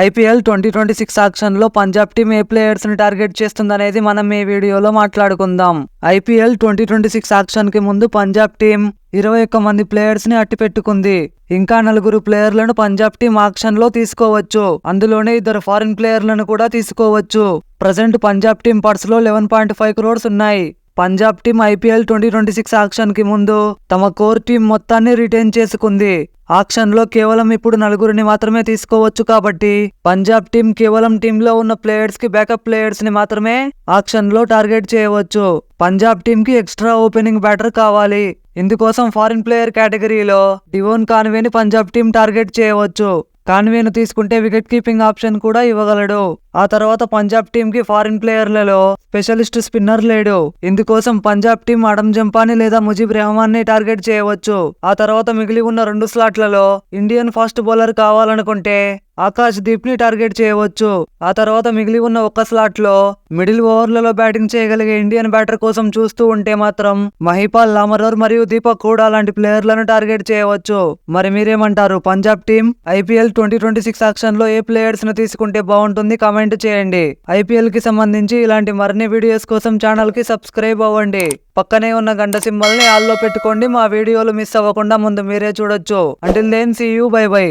IPL 2026 auction లో Punjab team ఏ players ని target చేస్తుందనేది మనం ఈ వీడియోలో మాట్లాడుకుందాం. ఐపీఎల్ 2026 ఆక్షన్ కి ముందు పంజాబ్ టీం 21 మంది ప్లేయర్స్ ని అట్టిపెట్టుకుంది. ఇంకా 4 ప్లేయర్లను పంజాబ్ టీం ఆక్షన్ లో తీసుకోవచ్చు. అందులోనే 2 ఫారిన్ ప్లేయర్లను కూడా తీసుకోవచ్చు. ప్రజెంట్ పంజాబ్ టీం పర్స్ లో 11.5 crores ఉన్నాయి. పంజాబ్ టీం ఐపీఎల్ 2026 ఆక్షన్ కి ముందు తమ కోర్ టీం మొత్తాన్ని రిటైన్ చేసుకుంది. ఆక్షన్ లో కేవలం ఇప్పుడు 4 మాత్రమే తీసుకోవచ్చు కాబట్టి పంజాబ్ టీం కేవలం టీంలో ఉన్న ప్లేయర్స్ కి బ్యాకప్ ప్లేయర్స్ ని మాత్రమే ఆక్షన్ లో టార్గెట్ చేయవచ్చు. పంజాబ్ టీం కి ఎక్స్ట్రా ఓపెనింగ్ బ్యాటర్ కావాలి. ఇందుకోసం ఫారిన్ ప్లేయర్ కేటగిరీలో డివోన్ కాన్వేని పంజాబ్ టీం టార్గెట్ చేయవచ్చు. కాన్వేను తీసుకుంటే వికెట్ కీపింగ్ ఆప్షన్ కూడా ఇవ్వగలడు. ఆ తర్వాత పంజాబ్ టీం కి ఫారిన్ ప్లేయర్లలో స్పెషలిస్ట్ స్పిన్నర్ లేడు. ఇందుకోసం పంజాబ్ టీం అడమ్ జంపాని లేదా ముజీబ్ రెహమాన్ ని టార్గెట్ చేయవచ్చు. ఆ తర్వాత మిగిలి ఉన్న 2 స్లాట్లలో ఇండియన్ ఫాస్ట్ బౌలర్ కావాలనుకుంటే ఆకాష్ దీప్ ని టార్గెట్ చేయవచ్చు. ఆ తర్వాత మిగిలి ఉన్న 1 స్లాట్ లో మిడిల్ ఓవర్లలో బ్యాటింగ్ చేయగలిగే ఇండియన్ బ్యాటర్ కోసం చూస్తూ ఉంటే మాత్రం మహిపాల్ లామరర్ మరియు దీపక్ హూడా లాంటి ప్లేయర్లను టార్గెట్ చేయవచ్చు. మరి మీరేమంటారు? పంజాబ్ టీం ఐపీఎల్ 2026 ఆక్షన్ లో ఏ ప్లేయర్స్ ను తీసుకుంటే బాగుంటుంది? కామెంట్ చేయండి. ఐపీఎల్ కి సంబంధించి ఇలాంటి మరిన్ని వీడియోస్ కోసం ఛానల్ కి సబ్స్క్రైబ్ అవ్వండి. పక్కనే ఉన్న గంట సింబల్ ని ఆల్ లో పెట్టుకోండి. మా వీడియోలు మిస్ అవ్వకుండా ముందు మీరే చూడొచ్చు. Until then see you, bye by.